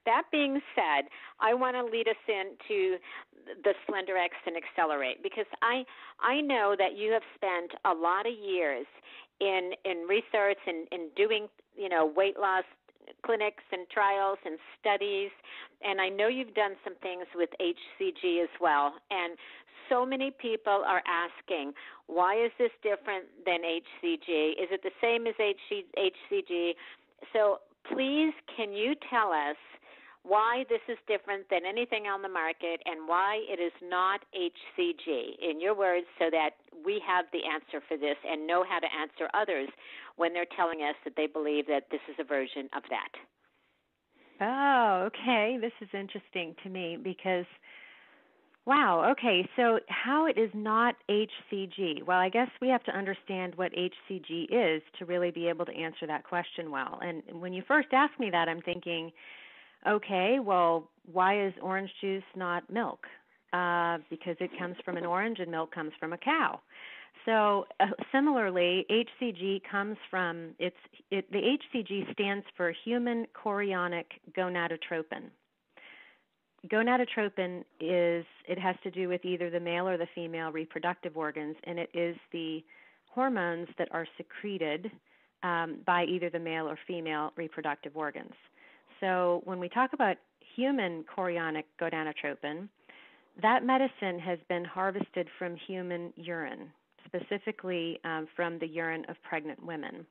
that being said, I want to lead us into the Slenderiix and Accelerate, because I know that you have spent a lot of years in research and in doing, weight loss clinics and trials and studies, and I know you've done some things with HCG as well. And so many people are asking, why is this different than HCG? Is it the same as HCG? So please, can you tell us why this is different than anything on the market and why it is not HCG, in your words, so that we have the answer for this and know how to answer others when they're telling us that they believe that this is a version of that. Oh, okay. This is interesting to me because, wow, okay, so how it is not HCG? Well, I guess we have to understand what HCG is to really be able to answer that question well. And when you first asked me that, I'm thinking, okay, well, why is orange juice not milk? Because it comes from an orange and milk comes from a cow. So similarly, HCG comes from, the HCG stands for human chorionic gonadotropin. Gonadotropin it has to do with either the male or the female reproductive organs, and it is the hormones that are secreted by either the male or female reproductive organs. So when we talk about human chorionic gonadotropin, that medicine has been harvested from human urine, specifically from the urine of pregnant women.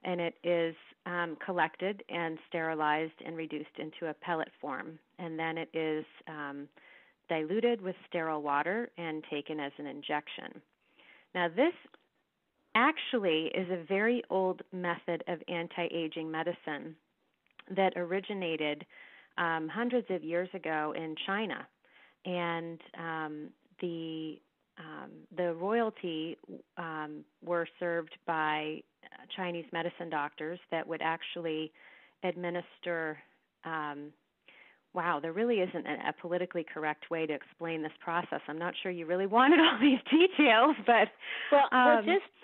And it is collected and sterilized and reduced into a pellet form. And then it is diluted with sterile water and taken as an injection. Now, this actually is a very old method of anti-aging medicine that originated hundreds of years ago in China. And the royalty were served by Chinese medicine doctors that would actually administer, wow, there really isn't a politically correct way to explain this process. I'm not sure you really wanted all these details, but... Well,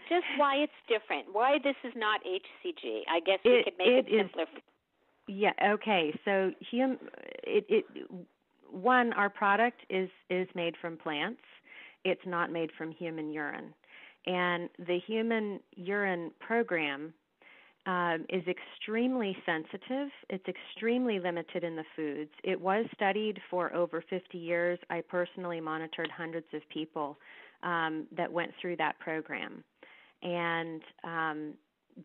just why it's different, why this is not HCG. I guess we could make it simpler. Yeah, okay. So one, our product is made from plants. It's not made from human urine. And the human urine program is extremely sensitive. It's extremely limited in the foods. It was studied for over 50 years. I personally monitored hundreds of people that went through that program. And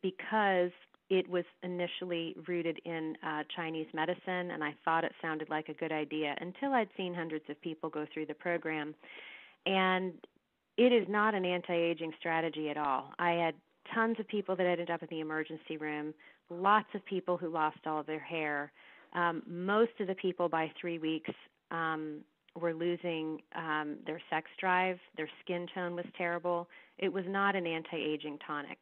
because it was initially rooted in Chinese medicine, and I thought it sounded like a good idea until I'd seen hundreds of people go through the program. And it is not an anti-aging strategy at all. I had tons of people that ended up in the emergency room, lots of people who lost all of their hair. Most of the people by 3 weeks were losing their sex drive. Their skin tone was terrible. It was not an anti-aging tonic.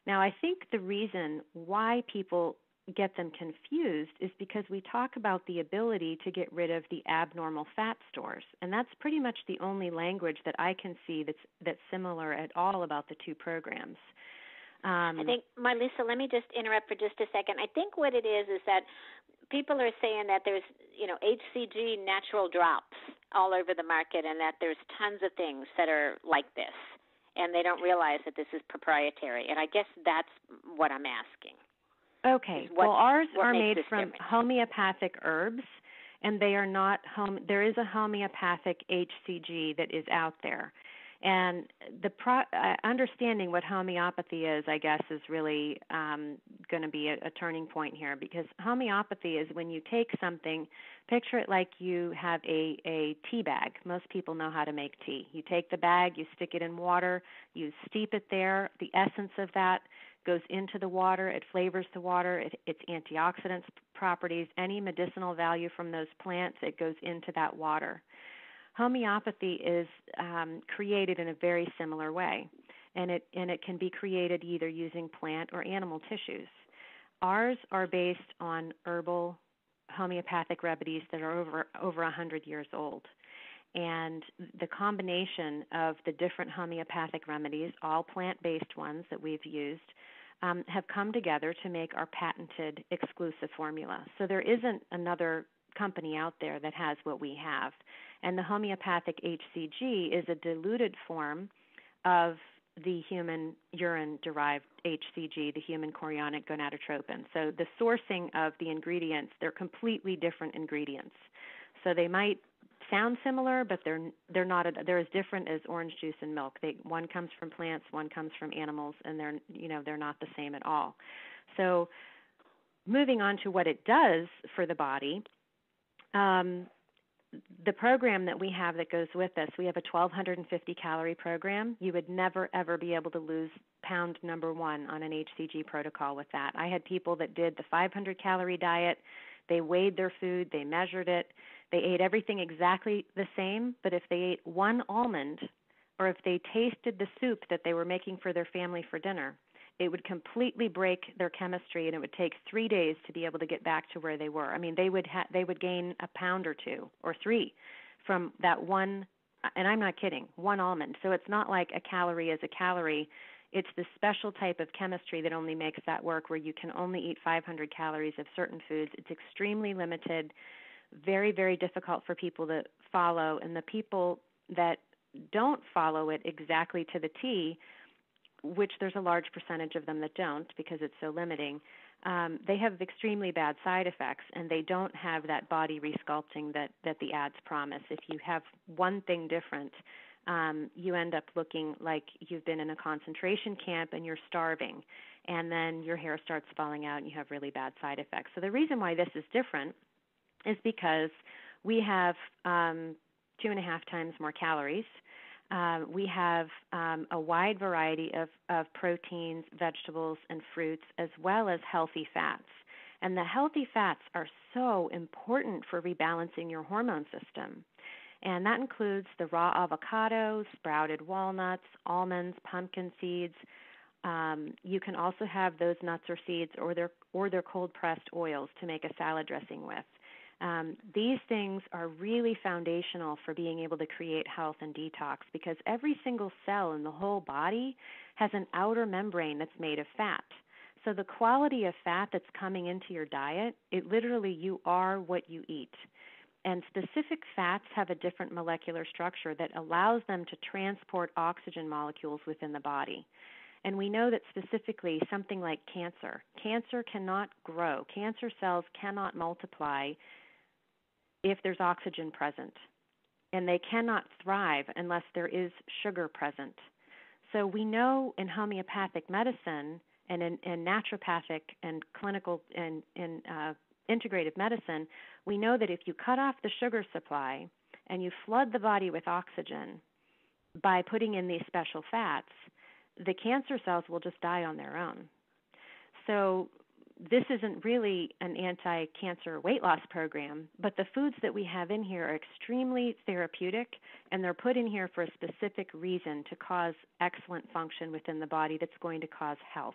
Now, I think the reason why people get them confused is because we talk about the ability to get rid of the abnormal fat stores, and that's pretty much the only language that I can see that's similar at all about the two programs. I think, Marlisa, let me just interrupt for just a second. I think what it is that people are saying that there's, HCG natural drops all over the market and that there's tons of things that are like this, and they don't realize that this is proprietary. And I guess that's what I'm asking. Okay. Well, ours are made from different? Homeopathic herbs, and they are not there is a homeopathic HCG that is out there. And the understanding what homeopathy is, I guess, is really going to be a turning point here, because homeopathy is when you take something, picture it like you have a tea bag. Most people know how to make tea. You take the bag, you stick it in water, you steep it there. The essence of that goes into the water. It flavors the water. Its antioxidants properties, any medicinal value from those plants, it goes into that water. Homeopathy is created in a very similar way, and it can be created either using plant or animal tissues. Ours are based on herbal homeopathic remedies that are over 100 years old. And the combination of the different homeopathic remedies, all plant-based ones that we've used, have come together to make our patented exclusive formula. So there isn't another company out there that has what we have. And the homeopathic HCG is a diluted form of the human urine-derived HCG, the human chorionic gonadotropin. So the sourcing of the ingredients, they're completely different ingredients. So they might sound similar, but they're not. They're as different as orange juice and milk. One comes from plants, one comes from animals, and they're not the same at all. So moving on to what it does for the body. The program that we have that goes with us, we have a 1,250 calorie program. You would never, ever be able to lose pound number 1 on an HCG protocol with that. I had people that did the 500 calorie diet. They weighed their food. They measured it. They ate everything exactly the same, but if they ate one almond or if they tasted the soup that they were making for their family for dinner, it would completely break their chemistry, and it would take 3 days to be able to get back to where they were. I mean, they would gain a pound or 2 or 3 from that one, and I'm not kidding, one almond. So it's not like a calorie is a calorie. It's the special type of chemistry that only makes that work, where you can only eat 500 calories of certain foods. It's extremely limited, very, very difficult for people to follow, and the people that don't follow it exactly to the T, which there's a large percentage of them that don't because it's so limiting, they have extremely bad side effects, and they don't have that body resculpting that the ads promise. If you have one thing different, you end up looking like you've been in a concentration camp and you're starving, and then your hair starts falling out and you have really bad side effects. So the reason why this is different is because we have 2.5 times more calories. We have a wide variety of proteins, vegetables, and fruits, as well as healthy fats. And the healthy fats are so important for rebalancing your hormone system. And that includes the raw avocado, sprouted walnuts, almonds, pumpkin seeds. You can also have those nuts or seeds or their cold-pressed oils to make a salad dressing with. These things are really foundational for being able to create health and detox, because every single cell in the whole body has an outer membrane that's made of fat. So the quality of fat that's coming into your diet, it literally, you are what you eat. And specific fats have a different molecular structure that allows them to transport oxygen molecules within the body. And we know that specifically something like cancer cannot grow. Cancer cells cannot multiply if there's oxygen present, and they cannot thrive unless there is sugar present. So we know in homeopathic medicine and in naturopathic and clinical and integrative medicine, we know that if you cut off the sugar supply and you flood the body with oxygen by putting in these special fats, the cancer cells will just die on their own. So this isn't really an anti-cancer weight loss program, but the foods that we have in here are extremely therapeutic, and they're put in here for a specific reason to cause excellent function within the body that's going to cause health.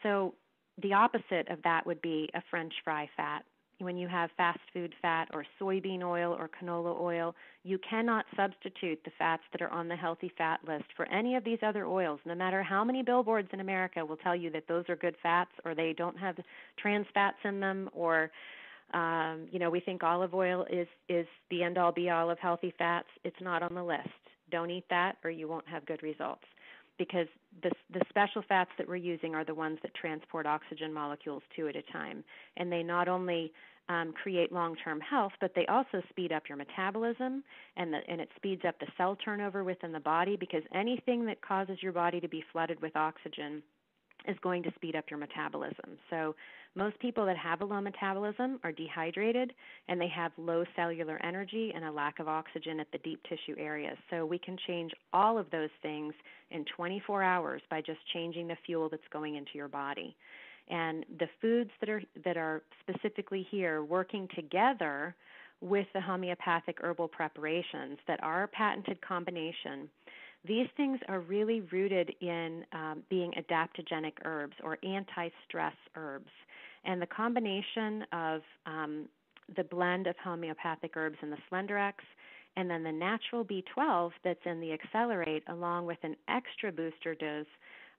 So the opposite of that would be a French fry fat. When you have fast food fat or soybean oil or canola oil, you cannot substitute the fats that are on the healthy fat list for any of these other oils, no matter how many billboards in America will tell you that those are good fats or they don't have trans fats in them, or we think olive oil is the end-all be-all of healthy fats. It's not on the list. Don't eat that or you won't have good results, because the special fats that we're using are the ones that transport oxygen molecules 2 at a time. And they not only create long-term health, but they also speed up your metabolism, and it speeds up the cell turnover within the body, because anything that causes your body to be flooded with oxygen is going to speed up your metabolism. So most people that have a low metabolism are dehydrated, and they have low cellular energy and a lack of oxygen at the deep tissue areas. So we can change all of those things in 24 hours by just changing the fuel that's going into your body. And the foods that are specifically here working together with the homeopathic herbal preparations that are a patented combination, these things are really rooted in being adaptogenic herbs or anti-stress herbs. And the combination of the blend of homeopathic herbs in the Slenderiix and then the natural B12 that's in the Accelerate, along with an extra booster dose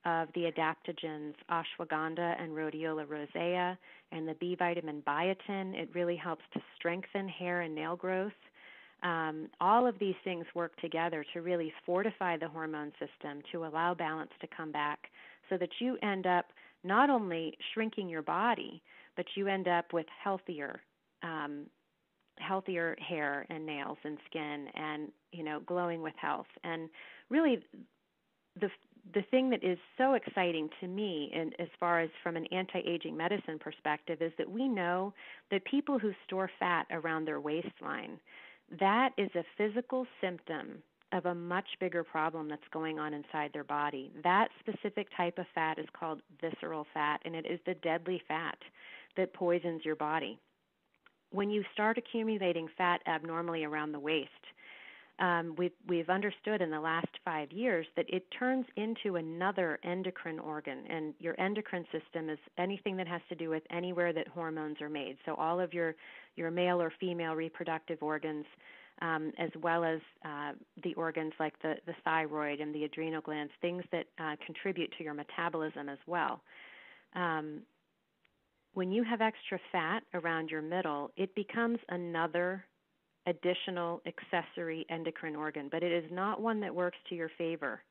of the adaptogens ashwagandha and rhodiola rosea and the B vitamin biotin. It really helps to strengthen hair and nail growth. All of these things work together to really fortify the hormone system, to allow balance to come back, so that you end up not only shrinking your body, but you end up with healthier hair and nails and skin, and glowing with health. And really, the thing that is so exciting to me, and as far as from an anti-aging medicine perspective, is that we know that people who store fat around their waistline, that is a physical symptom of a much bigger problem that's going on inside their body. That specific type of fat is called visceral fat, and it is the deadly fat that poisons your body. When you start accumulating fat abnormally around the waist, we've understood in the last 5 years that it turns into another endocrine organ, and your endocrine system is anything that has to do with anywhere that hormones are made. So all of your male or female reproductive organs, as well as the organs like the thyroid and the adrenal glands, things that contribute to your metabolism as well. When you have extra fat around your middle, it becomes another additional accessory endocrine organ, but it is not one that works to your favor.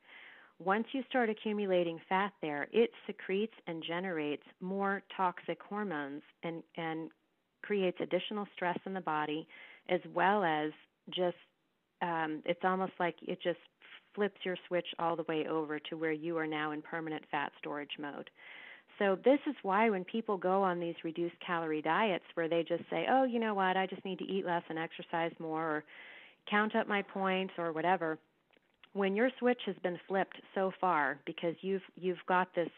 Once you start accumulating fat there, it secretes and generates more toxic hormones and creates additional stress in the body, as well as just, it's almost like it just flips your switch all the way over to where you are now in permanent fat storage mode. So this is why when people go on these reduced calorie diets where they just say, oh, you know what, I just need to eat less and exercise more, or count up my points or whatever, when your switch has been flipped so far because you've got this,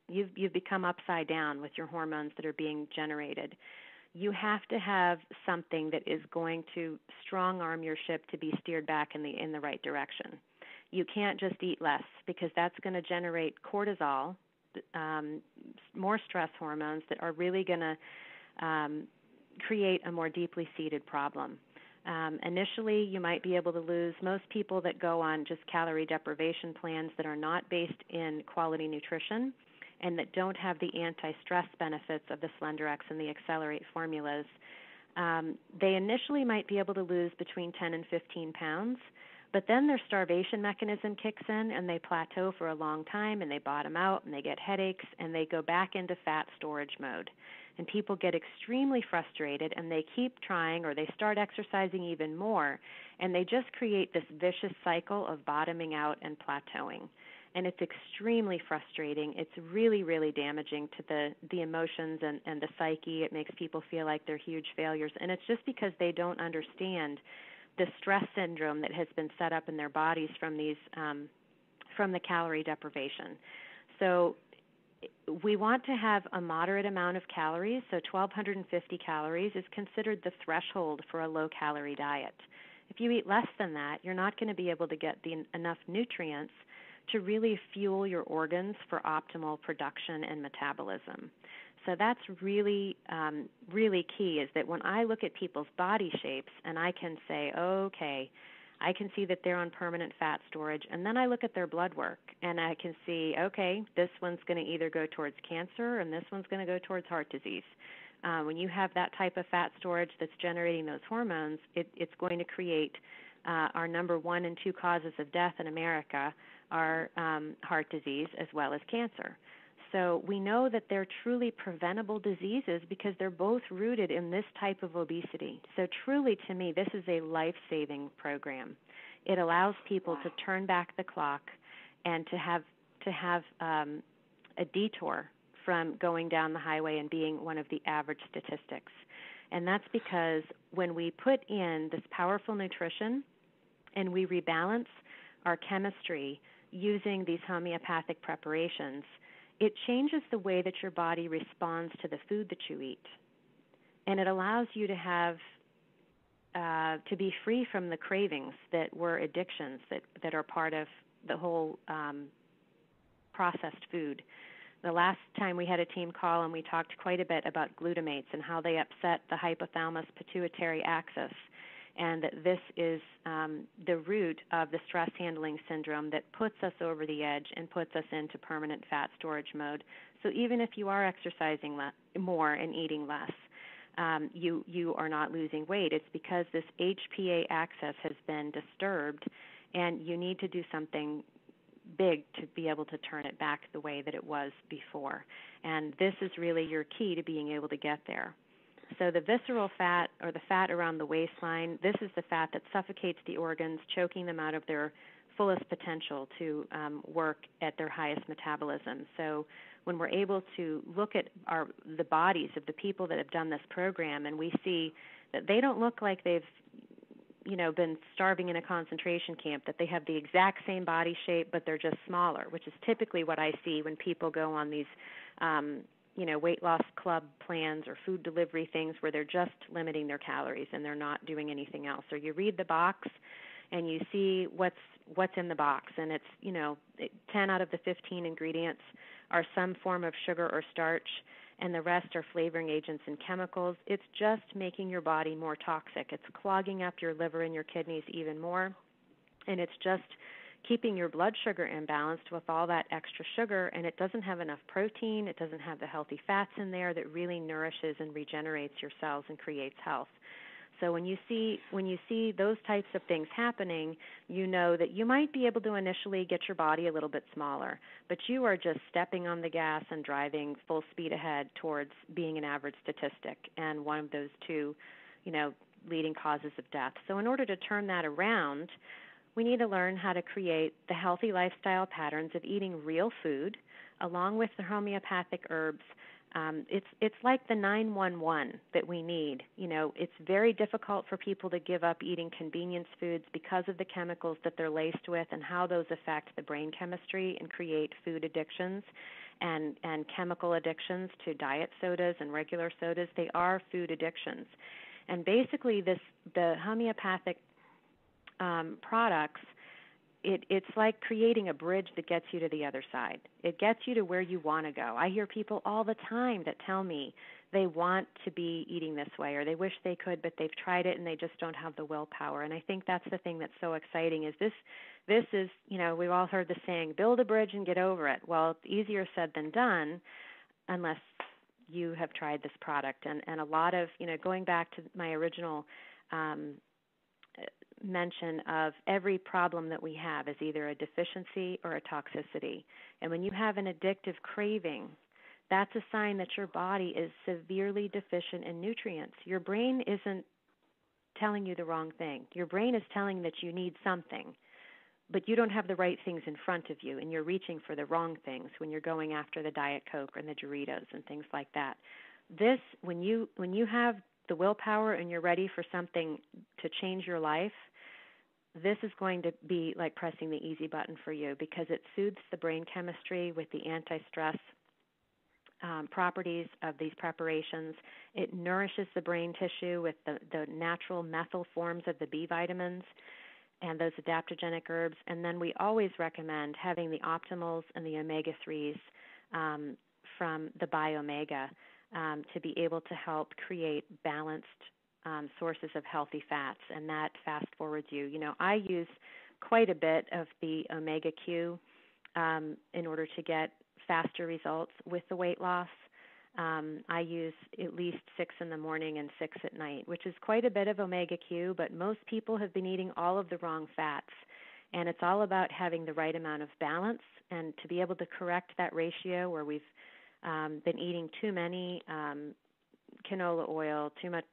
you've become upside down with your hormones that are being generated, you have to have something that is going to strong arm your ship to be steered back in the right direction. You can't just eat less, because that's going to generate cortisol, more stress hormones that are really going to create a more deeply seated problem. Initially, you might be able to lose. Most people that go on just calorie deprivation plans that are not based in quality nutrition and that don't have the anti-stress benefits of the Slenderiix and the Accelerate formulas, they initially might be able to lose between 10 and 15 pounds. But then their starvation mechanism kicks in and they plateau for a long time and they bottom out and they get headaches and they go back into fat storage mode. And people get extremely frustrated and they keep trying, or they start exercising even more, and they just create this vicious cycle of bottoming out and plateauing. And it's extremely frustrating. It's really, really damaging to the emotions and the psyche. It makes people feel like they're huge failures. And it's just because they don't understand the stress syndrome that has been set up in their bodies from these from the calorie deprivation. So we want to have a moderate amount of calories. So 1,250 calories is considered the threshold for a low-calorie diet. If you eat less than that, you're not going to be able to get enough nutrients to really fuel your organs for optimal production and metabolism. So that's really, really key, is that when I look at people's body shapes and I can say, okay, I can see that they're on permanent fat storage, and then I look at their blood work and I can see, okay, this one's going to either go towards cancer and this one's going to go towards heart disease. When you have that type of fat storage that's generating those hormones, it's going to create our number 1 and 2 causes of death in America are heart disease as well as cancer. So we know that they're truly preventable diseases because they're both rooted in this type of obesity. So truly, to me, this is a life-saving program. It allows people to turn back the clock and to have a detour from going down the highway and being one of the average statistics. And that's because when we put in this powerful nutrition and we rebalance our chemistry using these homeopathic preparations, it changes the way that your body responds to the food that you eat. And it allows you to have, to be free from the cravings that were addictions that are part of the whole processed food. The last time we had a team call and we talked quite a bit about glutamates and how they upset the hypothalamus pituitary axis. and that this is the root of the stress handling syndrome that puts us over the edge and puts us into permanent fat storage mode. So even if you are exercising more and eating less, you are not losing weight. It's because this HPA axis has been disturbed, and you need to do something big to be able to turn it back the way that it was before. And this is really your key to being able to get there. So the visceral fat, or the fat around the waistline, this is the fat that suffocates the organs, choking them out of their fullest potential to work at their highest metabolism. So when we're able to look at the bodies of the people that have done this program, and we see that they don't look like they've been starving in a concentration camp, that they have the exact same body shape, but they're just smaller, which is typically what I see when people go on these weight loss club plans or food delivery things where they're just limiting their calories and they're not doing anything else. Or you read the box and you see what's in the box, and it's 10 out of the 15 ingredients are some form of sugar or starch, and the rest are flavoring agents and chemicals. It's just making your body more toxic. It's clogging up your liver and your kidneys even more, and it's just keeping your blood sugar imbalanced with all that extra sugar, and it doesn't have enough protein. It doesn't have the healthy fats in there that really nourishes and regenerates your cells and creates health. So when you see those types of things happening, you know that you might be able to initially get your body a little bit smaller, but you are just stepping on the gas and driving full speed ahead towards being an average statistic and one of those two, leading causes of death. So in order to turn that around, we need to learn how to create the healthy lifestyle patterns of eating real food along with the homeopathic herbs. It's like the 911 that we need. It's very difficult for people to give up eating convenience foods because of the chemicals that they're laced with and how those affect the brain chemistry and create food addictions and chemical addictions to diet sodas and regular sodas. They are food addictions. And basically the homeopathic products, it's like creating a bridge that gets you to the other side. It gets you to where you want to go. I hear people all the time that tell me they want to be eating this way, or they wish they could, but they've tried it and they just don't have the willpower. And I think that's the thing that's so exciting is this is, we've all heard the saying, build a bridge and get over it. Well, it's easier said than done unless you have tried this product. And a lot of, going back to my original mention of every problem that we have is either a deficiency or a toxicity. And when you have an addictive craving, that's a sign that your body is severely deficient in nutrients. Your brain isn't telling you the wrong thing. Your brain is telling that you need something, but you don't have the right things in front of you, and you're reaching for the wrong things when you're going after the Diet Coke and the Doritos and things like that. This, when you have the willpower and you're ready for something to change your life, this is going to be like pressing the easy button for you because it soothes the brain chemistry with the anti-stress properties of these preparations. It nourishes the brain tissue with the natural methyl forms of the B vitamins and those adaptogenic herbs. And then we always recommend having the optimals and the omega-3s from the Biomega to be able to help create balanced sources of healthy fats, and that fast forwards you. I use quite a bit of the Omega Q in order to get faster results with the weight loss. I use at least 6 in the morning and 6 at night, which is quite a bit of Omega Q, but most people have been eating all of the wrong fats. And it's all about having the right amount of balance and to be able to correct that ratio where we've been eating too many canola oil, too much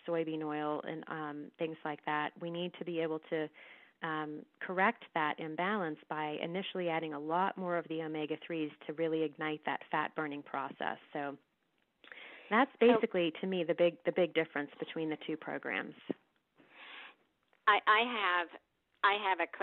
soybean oil, and things like that. We need to be able to correct that imbalance by initially adding a lot more of the omega-3s to really ignite that fat-burning process. So that's basically, to me, the big difference between the two programs. I have a question.